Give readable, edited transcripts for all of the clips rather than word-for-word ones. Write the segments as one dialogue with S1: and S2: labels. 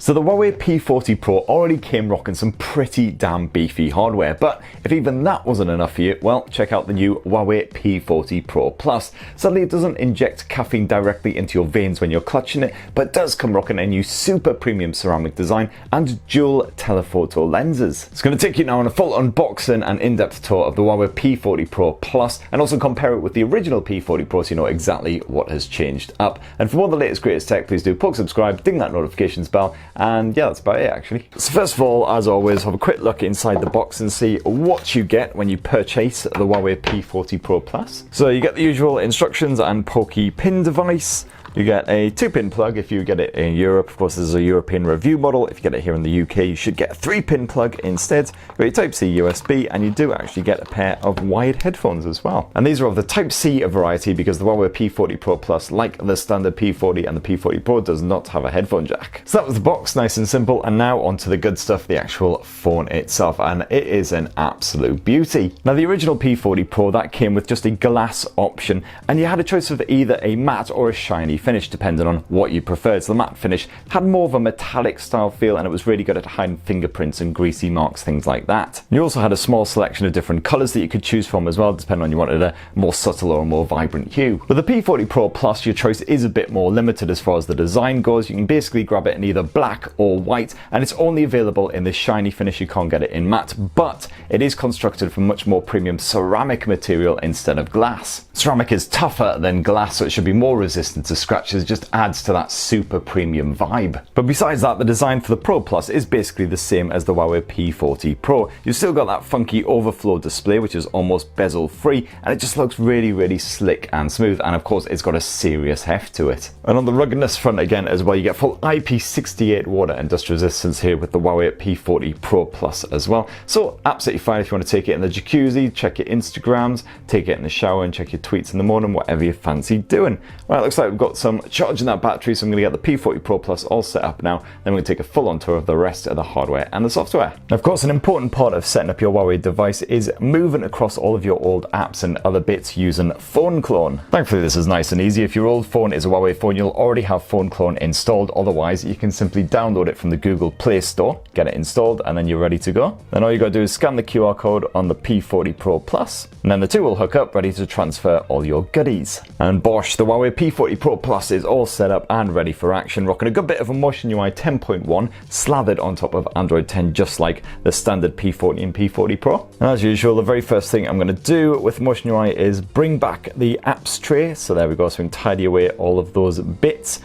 S1: So the Huawei P40 Pro already came rocking some pretty damn beefy hardware, but if even that wasn't enough for you, well, check out the new Huawei P40 Pro Plus. Sadly, it doesn't inject caffeine directly into your veins when you're clutching it, but does come rocking a new super premium ceramic design and dual telephoto lenses. It's going to take you now on a full unboxing and in-depth tour of the Huawei P40 Pro Plus, and also compare it with the original P40 Pro so you know exactly what has changed up. And for more of the latest greatest tech, please do poke subscribe, ding that notifications bell, and yeah, that's about it actually. So first of all, as always, have a quick look inside the box and see what you get when you purchase the Huawei P40 Pro Plus. So you get the usual instructions and pokey pin device. You get a 2-pin plug if you get it in Europe. Of course, this is a European review model. If you get it here in the UK, you should get a 3-pin plug instead. You got your Type-C USB, and you do actually get a pair of wired headphones as well. And these are of the Type-C variety because the Huawei P40 Pro Plus, like the standard P40 and the P40 Pro, does not have a headphone jack. So that was the box, nice and simple. And now onto the good stuff, the actual phone itself. And it is an absolute beauty. Now, the original P40 Pro, that came with just a glass option, and you had a choice of either a matte or a shiny finish depending on what you preferred. So the matte finish had more of a metallic style feel, and it was really good at hiding fingerprints and greasy marks, things like that. You also had a small selection of different colors that you could choose from as well, depending on you wanted a more subtle or a more vibrant hue. With the P40 Pro Plus, your choice is a bit more limited as far as the design goes. You can basically grab it in either black or white, and it's only available in this shiny finish. You can't get it in matte, but it is constructed from much more premium ceramic material instead of glass. Ceramic is tougher than glass, so it should be more resistant to scratches, just adds to that super premium vibe. But besides that, the design for the Pro Plus is basically the same as the Huawei P40 Pro. You've still got that funky overflow display, which is almost bezel free, and it just looks really slick and smooth, and of course it's got a serious heft to it. And on the ruggedness front again as well, you get full IP68 water and dust resistance here with the Huawei P40 Pro Plus as well. So absolutely fine if you want to take it in the jacuzzi, check your Instagrams, take it in the shower and check your tweets in the morning, whatever you fancy doing. Well, it looks like we've got some charging that battery, so I'm going to get the P40 Pro Plus all set up now. Then we're going to take a full on tour of the rest of the hardware and the software. Now, of course, an important part of setting up your Huawei device is moving across all of your old apps and other bits using Phone Clone. Thankfully, this is nice and easy. If your old phone is a Huawei phone, you'll already have Phone Clone installed. Otherwise, you can simply download it from the Google Play Store, get it installed, and then you're ready to go. Then all you got to do is scan the QR code on the P40 Pro Plus, and then the two will hook up, ready to transfer all your goodies. And bosh, the Huawei P40 Pro Plus is all set up and ready for action, rocking a good bit of Emotion UI 10.1 slathered on top of Android 10, just like the standard P40 and P40 Pro. And as usual, the very first thing I'm going to do with Emotion UI is bring back the apps tray. So there we go, so we can tidy away all of those bits.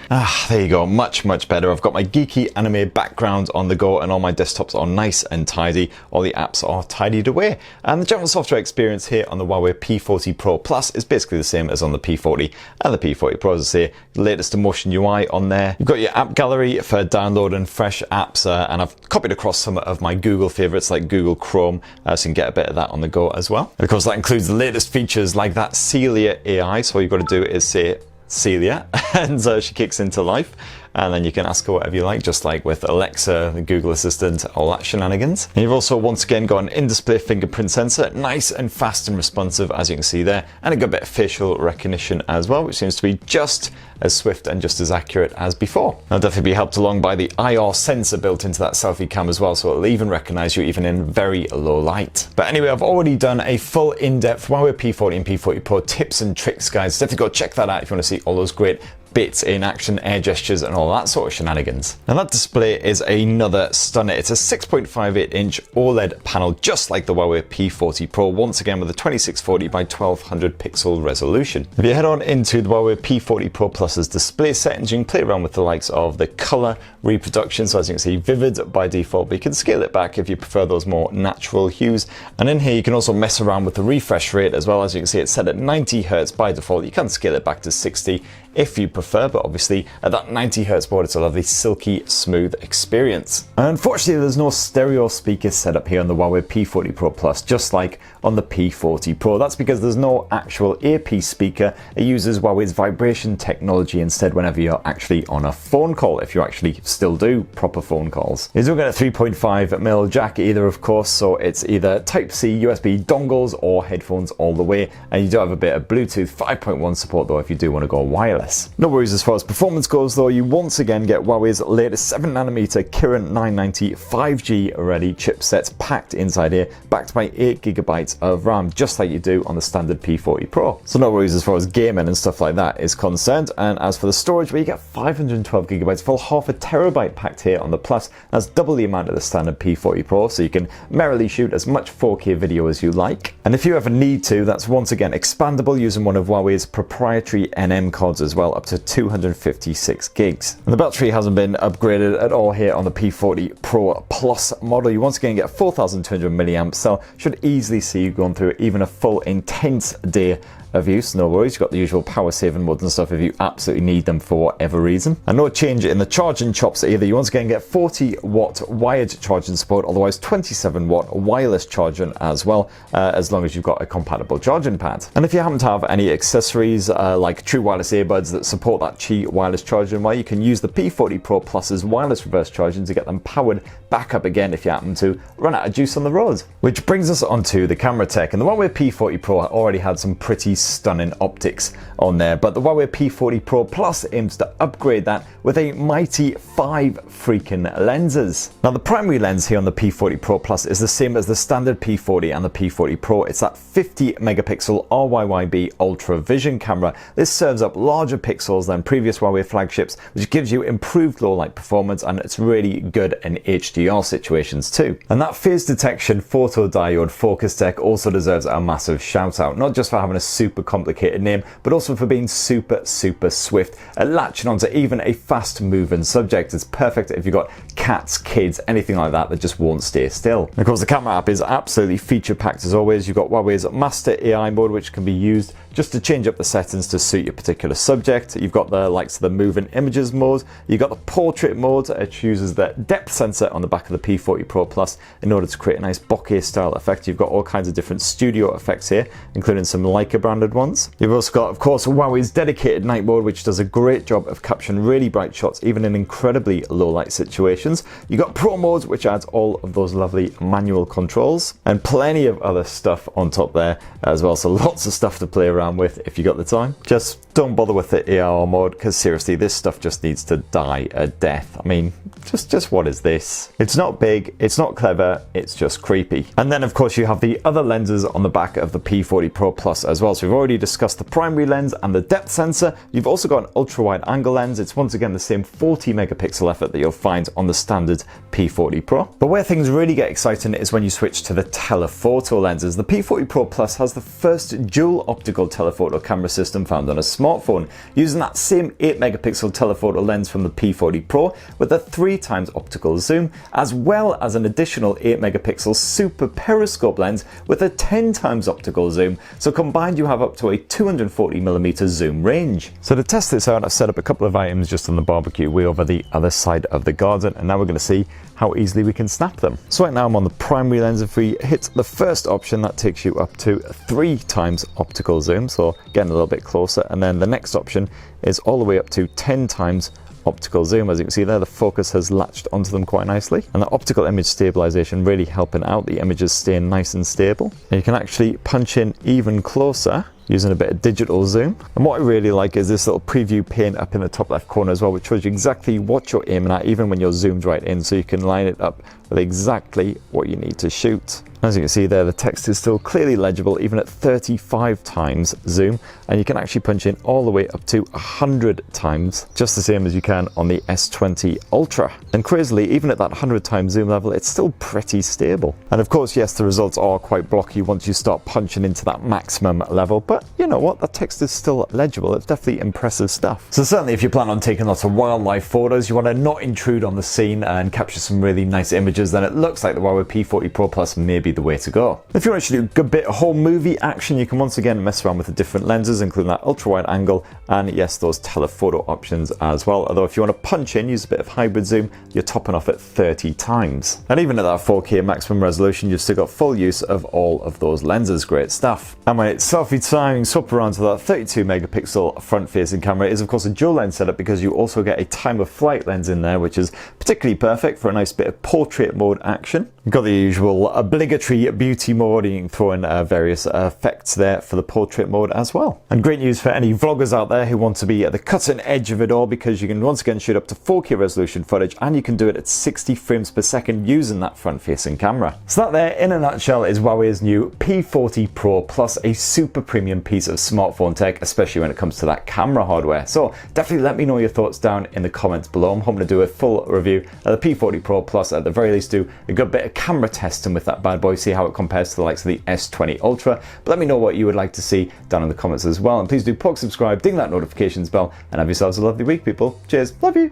S1: There you go, much better. I've got my geeky anime background on the go, and all my desktops are nice and tidy. All the apps are tidied away, and the general software experience here on the Huawei P40 Pro Plus is basically the same as on the P40 and the P40 Pro. As I say, the latest Emotion UI on there. You've got your app gallery for downloading fresh apps, and I've copied across some of my Google favorites like Google Chrome, so you can get a bit of that on the go as well. Of course, that includes the latest features like that Celia AI, so all you've got to do is say Celia and she kicks into life. And then you can ask her whatever you like, just like with Alexa, the Google Assistant, all that shenanigans. And you've also once again got an in-display fingerprint sensor, nice and fast and responsive, as you can see there, and a good bit of facial recognition as well, which seems to be just as swift and just as accurate as before. That'll definitely be helped along by the IR sensor built into that selfie cam as well, so it'll even recognize you even in very low light. But anyway, I've already done a full in-depth Huawei P40 and P40 Pro tips and tricks, guys. Definitely go check that out if you want to see all those great bits in action, air gestures and all that sort of shenanigans. Now that display is another stunner. It's a 6.58 inch OLED panel, just like the Huawei P40 Pro, once again with a 2640 by 1200 pixel resolution. If you head on into the Huawei P40 Pro Plus's display settings, you can play around with the likes of the color reproduction, so as you can see, vivid by default, but you can scale it back if you prefer those more natural hues. And in here you can also mess around with the refresh rate as well. As you can see, it's set at 90 Hz by default. You can scale it back to 60 if you prefer, but obviously at that 90 Hz board it's a lovely silky smooth experience. And unfortunately there's no stereo speakers set up here on the Huawei P40 Pro Plus, just like on the P40 Pro. That's because there's no actual earpiece speaker. It uses Huawei's vibration technology instead whenever you're actually on a phone call, if you actually still do proper phone calls. You don't get a 3.5mm jack either, of course, so it's either Type-C USB dongles or headphones all the way, and you do have a bit of Bluetooth 5.1 support though if you do want to go wireless. ridiculous. No worries as far as performance goes though, you once again get Huawei's latest 7nm Kirin 990 5G ready chipsets packed inside here, backed by 8GB of RAM, just like you do on the standard P40 Pro. So no worries as far as gaming and stuff like that is concerned. And as for the storage, well, you get 512GB, full half a terabyte packed here on the Plus. That's double the amount of the standard P40 Pro, so you can merrily shoot as much 4K video as you like. And if you ever need to, that's once again expandable using one of Huawei's proprietary NM cards as well, up to 256 gigs. And the battery hasn't been upgraded at all here on the P40 Pro Plus model. You once again get 4,200 milliamp cell, should easily see you going through even a full intense day of use. No worries, you've got the usual power saving modes and stuff if you absolutely need them for whatever reason. And no change in the charging chops either. You once again get 40-watt wired charging support, otherwise 27-watt wireless charging as well, as long as you've got a compatible charging pad. And if you happen to have any accessories like true wireless earbuds that support that Qi wireless charging, well, you can use the P40 Pro Plus's wireless reverse charging to get them powered back up again if you happen to run out of juice on the road. Which brings us onto the camera tech, and the Huawei P40 Pro already had some pretty stunning optics on there, but the Huawei P40 Pro Plus aims to upgrade that with a mighty 5 freaking lenses. Now the primary lens here on the P40 Pro Plus is the same as the standard P40 and the P40 Pro. It's that 50 megapixel RYYB Ultra Vision camera. This serves up larger pixels than previous Huawei flagships, which gives you improved low light performance, and it's really good in HDR situations too. And that phase detection photodiode focus tech also deserves a massive shout out, not just for having a super complicated name, but also for being super swift at latching onto even a fast moving subject. It's perfect if you've got cats, kids, anything like that that just won't stay still. And of course the camera app is absolutely feature packed as always. You've got Huawei's Master AI mode, which can be used just to change up the settings to suit your particular subject. You've got the likes of the moving images mode. You've got the portrait mode. It uses the depth sensor on the back of the P40 Pro Plus in order to create a nice bokeh style effect. You've got all kinds of different studio effects here, including some Leica branded ones. You've also got, of course, Huawei's dedicated night mode, which does a great job of capturing really bright shots, even in incredibly low light situations. You've got Pro modes, which adds all of those lovely manual controls, and plenty of other stuff on top there as well. So lots of stuff to play around with if you got the time. Just don't bother with the AR mode, because seriously, this stuff just needs to die a death. I mean, just what is this? It's not big, it's not clever, it's just creepy. And then of course you have the other lenses on the back of the P40 Pro Plus as well. So we've already discussed the primary lens and the depth sensor. You've also got an ultra wide angle lens. It's once again the same 40 megapixel effort that you'll find on the standard P40 Pro. But where things really get exciting is when you switch to the telephoto lenses. The P40 Pro Plus has the first dual optical telephoto camera system found on a smartphone, using that same 8 megapixel telephoto lens from the P40 Pro with a 3x optical zoom, as well as an additional 8 megapixel super periscope lens with a 10x optical zoom. So combined you have up to a 240mm zoom range. So to test this out, I've set up a couple of items just on the barbecue way over the other side of the garden, and now we're going to see how easily we can snap them. So right now I'm on the primary lens. If we hit the first option, that takes you up to 3x optical zoom, so getting a little bit closer, and then the next option is all the way up to 10x optical zoom. As you can see there, the focus has latched onto them quite nicely, and the optical image stabilization really helping out the images staying nice and stable. And you can actually punch in even closer using a bit of digital zoom. And what I really like is this little preview pane up in the top left corner as well, which shows you exactly what you're aiming at, even when you're zoomed right in, so you can line it up with exactly what you need to shoot. As you can see there, the text is still clearly legible even at 35x zoom, and you can actually punch in all the way up to 100x, just the same as you can on the S20 Ultra. And crazily, even at that 100x zoom level, it's still pretty stable. And of course, yes, the results are quite blocky once you start punching into that maximum level, but you know what, the text is still legible. It's definitely impressive stuff. So certainly if you plan on taking lots of wildlife photos, you want to not intrude on the scene and capture some really nice images, then it looks like the Huawei P40 Pro Plus may be the way to go. If you want to do a good bit of whole movie action, you can once again mess around with the different lenses, including that ultra wide angle and yes, those telephoto options as well. Although if you want to punch in, use a bit of hybrid zoom, you're topping off at 30x. And even at that 4K maximum resolution, you've still got full use of all of those lenses. Great stuff. And when it's selfie time, swap around to that 32 megapixel front facing camera. It is of course a dual lens setup, because you also get a time of flight lens in there, which is particularly perfect for a nice bit of portrait mode action. Got the usual obligatory beauty mode, and you can throw in various effects there for the portrait mode as well. And great news for any vloggers out there who want to be at the cutting edge of it all, because you can once again shoot up to 4K resolution footage, and you can do it at 60 frames per second using that front-facing camera. So that there, in a nutshell, is Huawei's new P40 Pro Plus, a super premium piece of smartphone tech, especially when it comes to that camera hardware. So definitely let me know your thoughts down in the comments below. I'm hoping to do a full review of the P40 Pro Plus, at the very least do a good bit of camera testing with that bad boy, see how it compares to the likes of the S20 Ultra. But let me know what you would like to see down in the comments as well, and please do poke subscribe, ding that notifications bell, and have yourselves a lovely week, people. Cheers, love you.